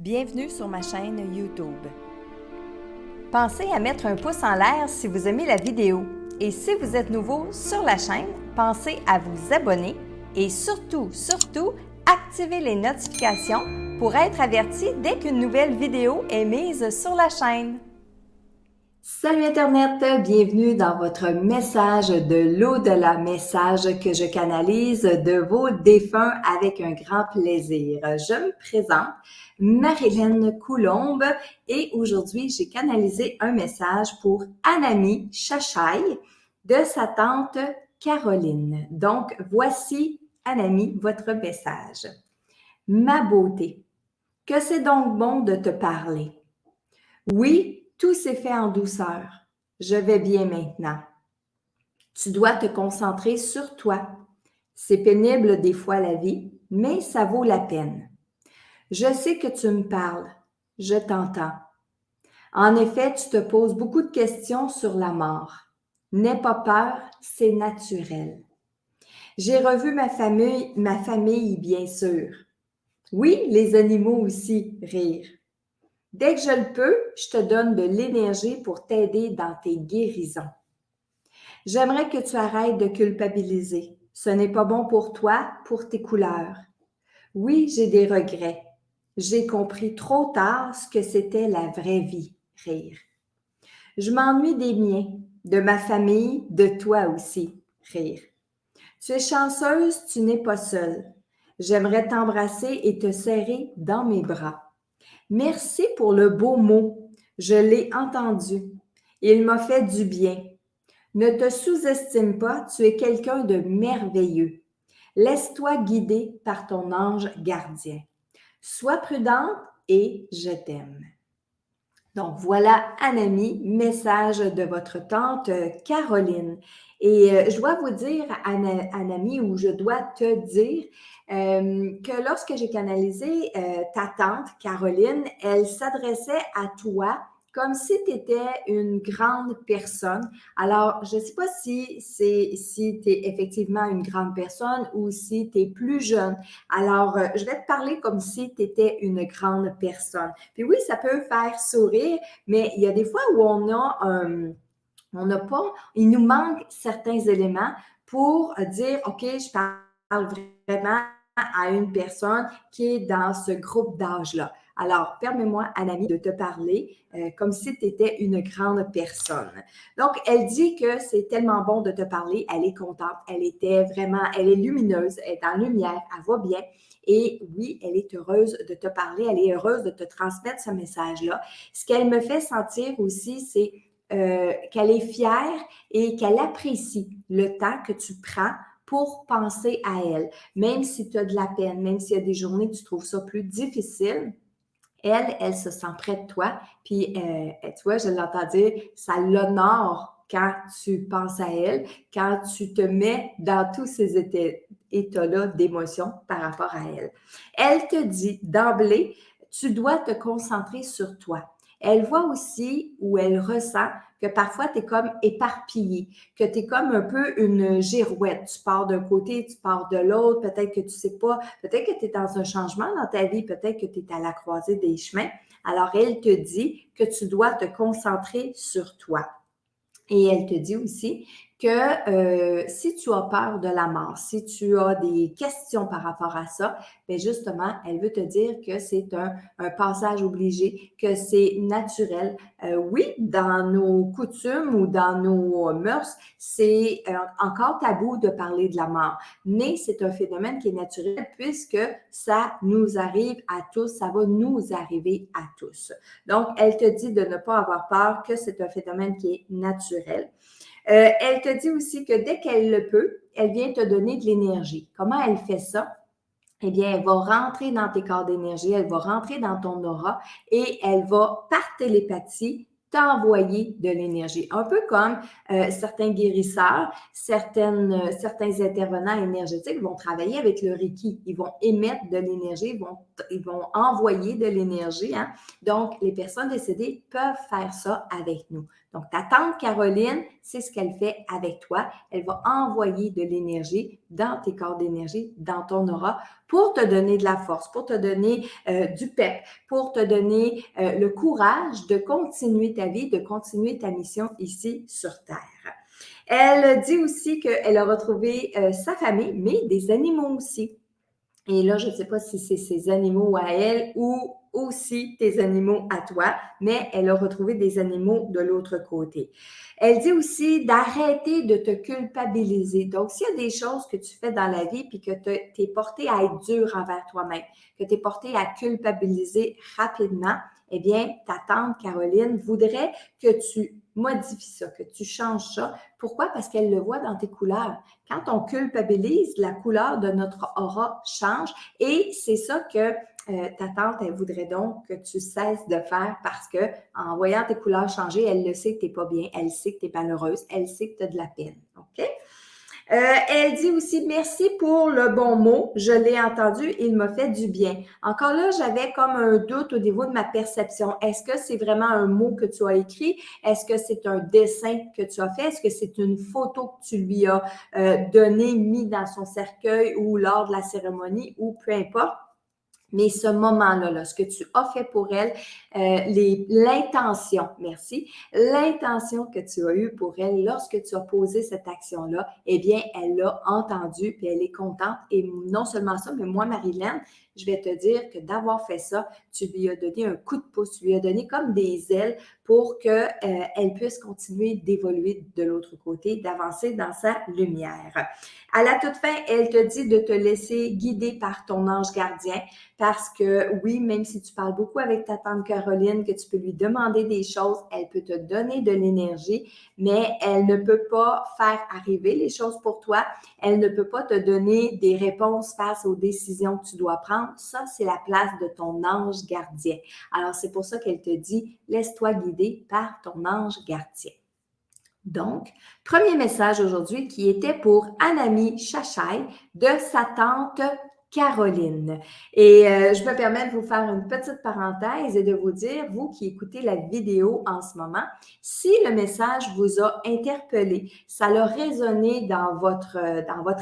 Bienvenue sur ma chaîne YouTube. Pensez à mettre un pouce en l'air si vous aimez la vidéo. Et si vous êtes nouveau sur la chaîne, pensez à vous abonner et surtout, activez les notifications pour être averti dès qu'une nouvelle vidéo est mise sur la chaîne. Salut Internet, bienvenue dans votre message de l'au-delà, message que je canalise de vos défunts avec un grand plaisir. Je me présente, Marilyn Coulombe, et aujourd'hui j'ai canalisé un message pour Anami Chachai de sa tante Caroline. Donc voici Anami, votre message. Ma beauté, que c'est donc bon de te parler. Oui, tout s'est fait en douceur. Je vais bien maintenant. Tu dois te concentrer sur toi. C'est pénible des fois la vie, mais ça vaut la peine. Je sais que tu me parles. Je t'entends. En effet, tu te poses beaucoup de questions sur la mort. N'aie pas peur, c'est naturel. J'ai revu ma famille, bien sûr. Oui, les animaux aussi, rire. Dès que je le peux, je te donne de l'énergie pour t'aider dans tes guérisons. J'aimerais que tu arrêtes de culpabiliser. Ce n'est pas bon pour toi, pour tes couleurs. Oui, j'ai des regrets. J'ai compris trop tard ce que c'était la vraie vie, rire. Je m'ennuie des miens, de ma famille, de toi aussi, rire. Tu es chanceuse, tu n'es pas seule. J'aimerais t'embrasser et te serrer dans mes bras. Merci pour le beau mot. Je l'ai entendu. Il m'a fait du bien. Ne te sous-estime pas, tu es quelqu'un de merveilleux. Laisse-toi guider par ton ange gardien. Sois prudente et je t'aime. Donc voilà, Anami, message de votre tante Caroline. Et je dois vous dire, Anami, ou je dois te dire que lorsque j'ai canalisé ta tante Caroline, elle s'adressait à toi comme si tu étais une grande personne. Alors, je ne sais pas si tu es effectivement une grande personne ou si tu es plus jeune. Alors, je vais te parler comme si tu étais une grande personne. Puis oui, ça peut faire sourire, mais il y a des fois où on n'a pas, il nous manque certains éléments pour dire, OK, je parle vraiment à une personne qui est dans ce groupe d'âge-là. Alors, permets-moi, Anami, de te parler comme si tu étais une grande personne. Donc, elle dit que c'est tellement bon de te parler, elle est contente, elle est lumineuse, elle est en lumière, elle va bien. Et oui, elle est heureuse de te parler, elle est heureuse de te transmettre ce message-là. Ce qu'elle me fait sentir aussi, c'est qu'elle est fière et qu'elle apprécie le temps que tu prends pour penser à elle. Même si tu as de la peine, même s'il y a des journées que tu trouves ça plus difficile, elle se sent près de toi. Puis, tu vois, je l'entends dire, ça l'honore quand tu penses à elle, quand tu te mets dans tous ces états-là d'émotion par rapport à elle. Elle te dit d'emblée, tu dois te concentrer sur toi. Elle voit aussi ou elle ressent que parfois tu es comme éparpillé, que tu es comme un peu une girouette. Tu pars d'un côté, tu pars de l'autre, peut-être que tu sais pas, peut-être que tu es dans un changement dans ta vie, peut-être que tu es à la croisée des chemins. Alors, elle te dit que tu dois te concentrer sur toi. Et elle te dit aussi que si tu as peur de la mort, si tu as des questions par rapport à ça, bien justement, elle veut te dire que c'est un passage obligé, que c'est naturel. Oui, dans nos coutumes ou dans nos mœurs, c'est encore tabou de parler de la mort, mais c'est un phénomène qui est naturel puisque ça nous arrive à tous, ça va nous arriver à tous. Donc, elle te dit de ne pas avoir peur, que c'est un phénomène qui est naturel. Elle te dit aussi que dès qu'elle le peut, elle vient te donner de l'énergie. Comment elle fait ça? Eh bien, elle va rentrer dans tes corps d'énergie, elle va rentrer dans ton aura et elle va, par télépathie, t'envoyer de l'énergie. Un peu comme certains guérisseurs, certains intervenants énergétiques vont travailler avec le Reiki. Ils vont émettre de l'énergie, ils vont envoyer de l'énergie. Hein? Donc, les personnes décédées peuvent faire ça avec nous. Donc, ta tante Caroline, c'est ce qu'elle fait avec toi. Elle va envoyer de l'énergie dans tes corps d'énergie, dans ton aura, pour te donner de la force, pour te donner du pep, pour te donner le courage de continuer ta vie, de continuer ta mission ici sur Terre. Elle dit aussi qu'elle a retrouvé sa famille, mais des animaux aussi. Et là, je ne sais pas si c'est ses animaux à elle ou aussi tes animaux à toi, mais elle a retrouvé des animaux de l'autre côté. Elle dit aussi d'arrêter de te culpabiliser. Donc, s'il y a des choses que tu fais dans la vie puis que tu es porté à être dur envers toi-même, que tu es porté à culpabiliser rapidement, eh bien, ta tante Caroline voudrait que tu modifies ça, que tu changes ça. Pourquoi? Parce qu'elle le voit dans tes couleurs. Quand on culpabilise, la couleur de notre aura change et c'est ça que ta tante, elle voudrait donc que tu cesses de faire parce que en voyant tes couleurs changer, elle le sait que tu n'es pas bien, elle sait que tu es malheureuse, elle sait que tu as de la peine. OK? Elle dit aussi merci pour le bon mot, je l'ai entendu, il m'a fait du bien. Encore là, j'avais comme un doute au niveau de ma perception. Est-ce que c'est vraiment un mot que tu as écrit? Est-ce que c'est un dessin que tu as fait? Est-ce que c'est une photo que tu lui as donnée, mis dans son cercueil ou lors de la cérémonie ou peu importe? Mais ce moment-là, là, ce que tu as fait pour elle, l'intention, merci, l'intention que tu as eue pour elle lorsque tu as posé cette action-là, eh bien, elle l'a entendu puis elle est contente. Et non seulement ça, mais moi, Marilyn, je vais te dire que d'avoir fait ça, tu lui as donné un coup de pouce, tu lui as donné comme des ailes pour qu'elle puisse continuer d'évoluer de l'autre côté, d'avancer dans sa lumière. À la toute fin, elle te dit de te laisser guider par ton ange gardien parce que oui, même si tu parles beaucoup avec ta tante Caroline, que tu peux lui demander des choses, elle peut te donner de l'énergie, mais elle ne peut pas faire arriver les choses pour toi. Elle ne peut pas te donner des réponses face aux décisions que tu dois prendre. Ça, c'est la place de ton ange gardien. Alors, c'est pour ça qu'elle te dit, laisse-toi guider par ton ange gardien. Donc, premier message aujourd'hui qui était pour Anami Chachai de sa tante Caroline. Et je me permets de vous faire une petite parenthèse et de vous dire, vous qui écoutez la vidéo en ce moment, si le message vous a interpellé, ça l'a résonné dans votre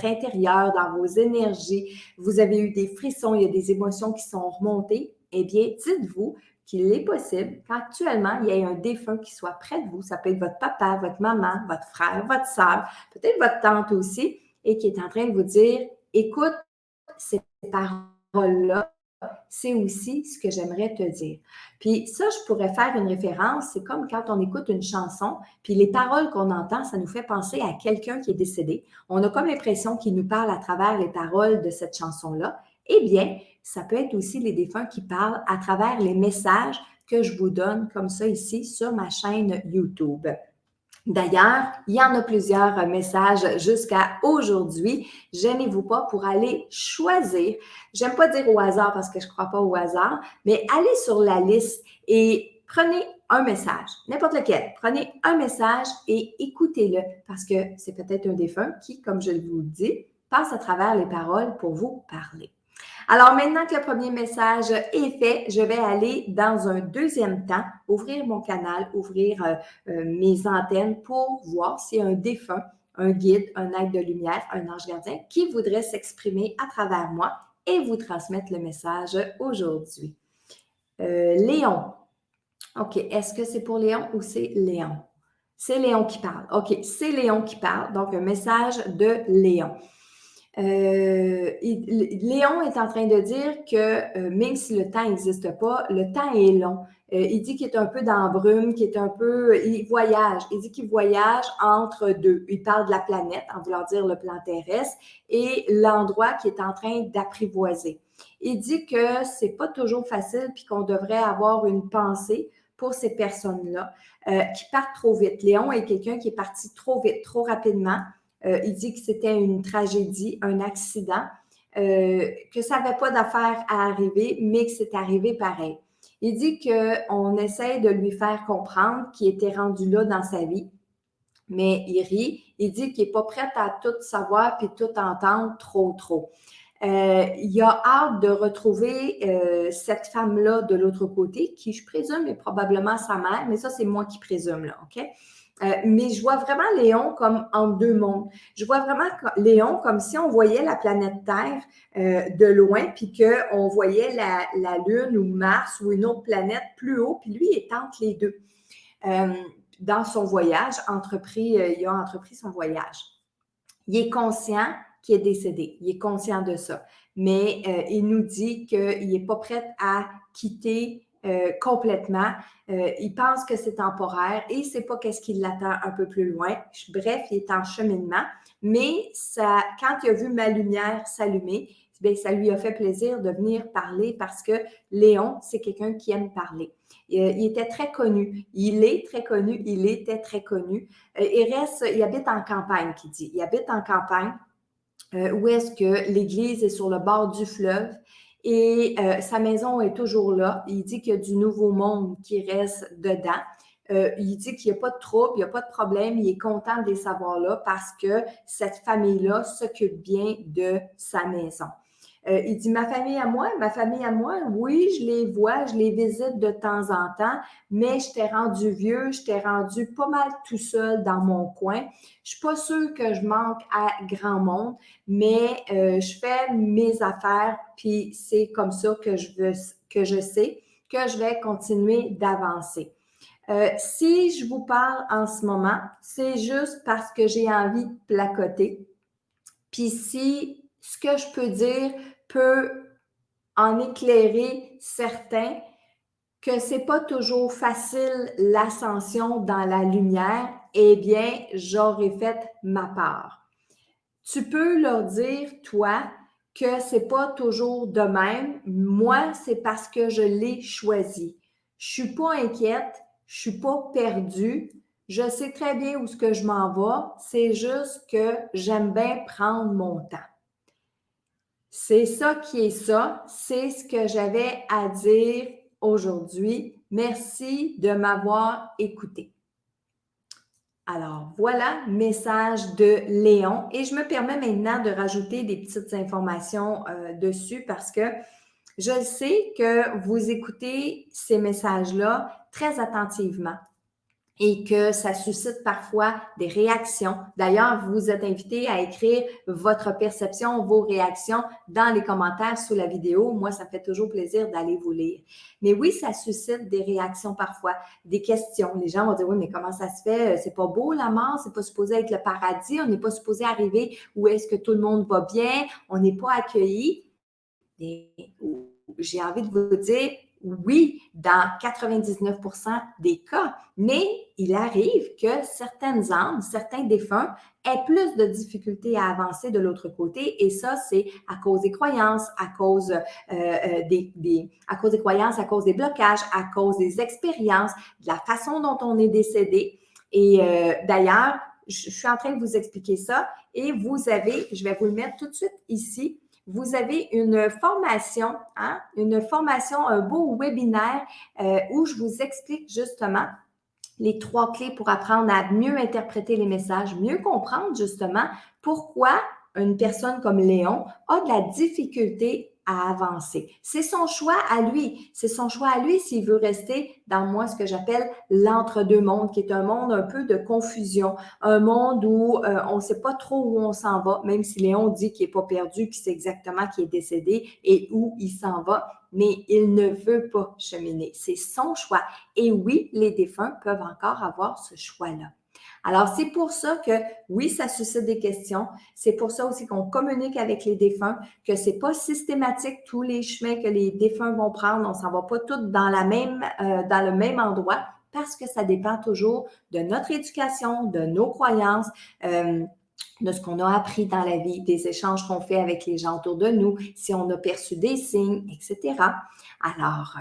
intérieur, dans vos énergies, vous avez eu des frissons, il y a des émotions qui sont remontées, eh bien, dites-vous qu'il est possible qu'actuellement, il y ait un défunt qui soit près de vous. Ça peut être votre papa, votre maman, votre frère, votre sœur, peut-être votre tante aussi, et qui est en train de vous dire, écoute, ces paroles-là, c'est aussi ce que j'aimerais te dire. Puis ça, je pourrais faire une référence, c'est comme quand on écoute une chanson, puis les paroles qu'on entend, ça nous fait penser à quelqu'un qui est décédé. On a comme l'impression qu'il nous parle à travers les paroles de cette chanson-là. Eh bien, ça peut être aussi les défunts qui parlent à travers les messages que je vous donne comme ça ici sur ma chaîne YouTube. D'ailleurs, il y en a plusieurs messages jusqu'à aujourd'hui. Gênez-vous pas pour aller choisir. J'aime pas dire au hasard parce que je crois pas au hasard, mais allez sur la liste et prenez un message, n'importe lequel. Prenez un message et écoutez-le parce que c'est peut-être un défunt qui, comme je vous le dis, passe à travers les paroles pour vous parler. Alors maintenant que le premier message est fait, je vais aller dans un deuxième temps, ouvrir mon canal, ouvrir mes antennes pour voir s'il y a un défunt, un guide, un être de lumière, un ange gardien qui voudrait s'exprimer à travers moi et vous transmettre le message aujourd'hui. Léon. OK, est-ce que c'est pour Léon ou c'est Léon? C'est Léon qui parle. OK, c'est Léon qui parle. Donc, un message de Léon. Léon est en train de dire que même si le temps n'existe pas, le temps est long. Il dit qu'il est un peu dans la brume, qu'il est un peu... Il voyage. Il dit qu'il voyage entre deux. Il parle de la planète, en voulant dire le plan terrestre, et l'endroit qu'il est en train d'apprivoiser. Il dit que c'est pas toujours facile puis qu'on devrait avoir une pensée pour ces personnes-là qui partent trop vite. Léon est quelqu'un qui est parti trop vite, trop rapidement. Il dit que c'était une tragédie, un accident, que ça n'avait pas d'affaire à arriver, mais que c'est arrivé pareil. Il dit qu'on essaie de lui faire comprendre qu'il était rendu là dans sa vie, mais il rit. Il dit qu'il n'est pas prêt à tout savoir puis tout entendre trop. Il a hâte de retrouver cette femme-là de l'autre côté, qui je présume est probablement sa mère, mais ça c'est moi qui présume là, OK? Mais je vois vraiment Léon comme en deux mondes. Je vois vraiment Léon comme si on voyait la planète Terre de loin, puis qu'on voyait la Lune ou Mars ou une autre planète plus haut, puis lui est entre les deux. Dans son voyage, il a entrepris son voyage. Il est conscient qu'il est décédé. Il est conscient de ça. Mais il nous dit qu'il n'est pas prêt à quitter complètement. Il pense que c'est temporaire et il ne sait pas qu'est-ce qui l'attend un peu plus loin. Bref, il est en cheminement. Mais quand il a vu ma lumière s'allumer, bien, ça lui a fait plaisir de venir parler parce que Léon, c'est quelqu'un qui aime parler. Il était très connu. Il est très connu. Il était très connu. Il habite en campagne, qui dit. Il habite en campagne où est-ce que l'église est sur le bord du fleuve et sa maison est toujours là. Il dit qu'il y a du nouveau monde qui reste dedans. Il dit qu'il n'y a pas de trouble, il n'y a pas de problème, il est content de les savoir là parce que cette famille-là s'occupe bien de sa maison. Il dit, ma famille à moi, oui, je les vois, je les visite de temps en temps, mais je t'ai rendu vieux, je t'ai rendu pas mal tout seul dans mon coin. Je suis pas sûre que je manque à grand monde, mais je fais mes affaires, puis c'est comme ça que je sais que je vais continuer d'avancer. Si je vous parle en ce moment, c'est juste parce que j'ai envie de placoter. Puis si ce que je peux dire peut en éclairer certains, que c'est pas toujours facile l'ascension dans la lumière, eh bien, j'aurais fait ma part. Tu peux leur dire, toi, que c'est pas toujours de même. Moi, c'est parce que je l'ai choisi. Je suis pas inquiète, je suis pas perdue. Je sais très bien où ce que je m'en vais. C'est juste que j'aime bien prendre mon temps. C'est ça qui est ça. C'est ce que j'avais à dire aujourd'hui. Merci de m'avoir écouté. Alors, voilà, message de Léon. Et je me permets maintenant de rajouter des petites informations dessus parce que je sais que vous écoutez ces messages-là très attentivement et que ça suscite parfois des réactions. D'ailleurs, vous êtes invité à écrire votre perception, vos réactions dans les commentaires sous la vidéo. Moi, ça me fait toujours plaisir d'aller vous lire. Mais oui, ça suscite des réactions parfois, des questions. Les gens vont dire, oui, mais comment ça se fait? C'est pas beau la mort, c'est pas supposé être le paradis, on n'est pas supposé arriver où est-ce que tout le monde va bien, on n'est pas accueilli. Et j'ai envie de vous dire, oui, dans 99% des cas, mais il arrive que certaines âmes, certains défunts aient plus de difficultés à avancer de l'autre côté et ça, c'est à cause des croyances, à cause à cause des croyances, à cause des blocages, à cause des expériences, de la façon dont on est décédé. Et d'ailleurs, je suis en train de vous expliquer ça et vous avez, je vais vous le mettre tout de suite ici, vous avez une formation, un beau webinaire où je vous explique justement les 3 clés pour apprendre à mieux interpréter les messages, mieux comprendre justement pourquoi une personne comme Léon a de la difficulté à avancer. C'est son choix à lui. C'est son choix à lui s'il veut rester dans moi ce que j'appelle l'entre-deux mondes, qui est un monde un peu de confusion, un monde où on ne sait pas trop où on s'en va, même si Léon dit qu'il n'est pas perdu, qu'il sait exactement qu'il est décédé et où il s'en va, mais il ne veut pas cheminer. C'est son choix. Et oui, les défunts peuvent encore avoir ce choix-là. Alors, c'est pour ça que, oui, ça suscite des questions. C'est pour ça aussi qu'on communique avec les défunts, que ce n'est pas systématique tous les chemins que les défunts vont prendre. On ne s'en va pas tous dans le même endroit parce que ça dépend toujours de notre éducation, de nos croyances, de ce qu'on a appris dans la vie, des échanges qu'on fait avec les gens autour de nous, si on a perçu des signes, etc. Alors,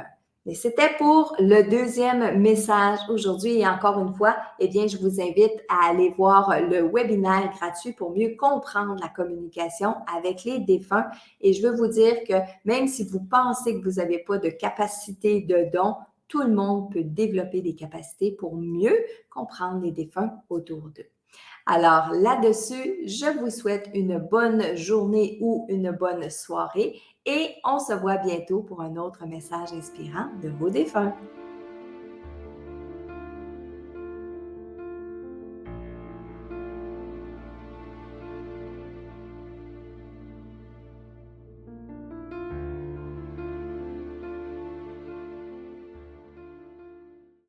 c'était pour le deuxième message aujourd'hui. Et encore une fois, eh bien, je vous invite à aller voir le webinaire gratuit pour mieux comprendre la communication avec les défunts. Et je veux vous dire que même si vous pensez que vous n'avez pas de capacité de don, tout le monde peut développer des capacités pour mieux comprendre les défunts autour d'eux. Alors là-dessus, je vous souhaite une bonne journée ou une bonne soirée et on se voit bientôt pour un autre message inspirant de vos défunts.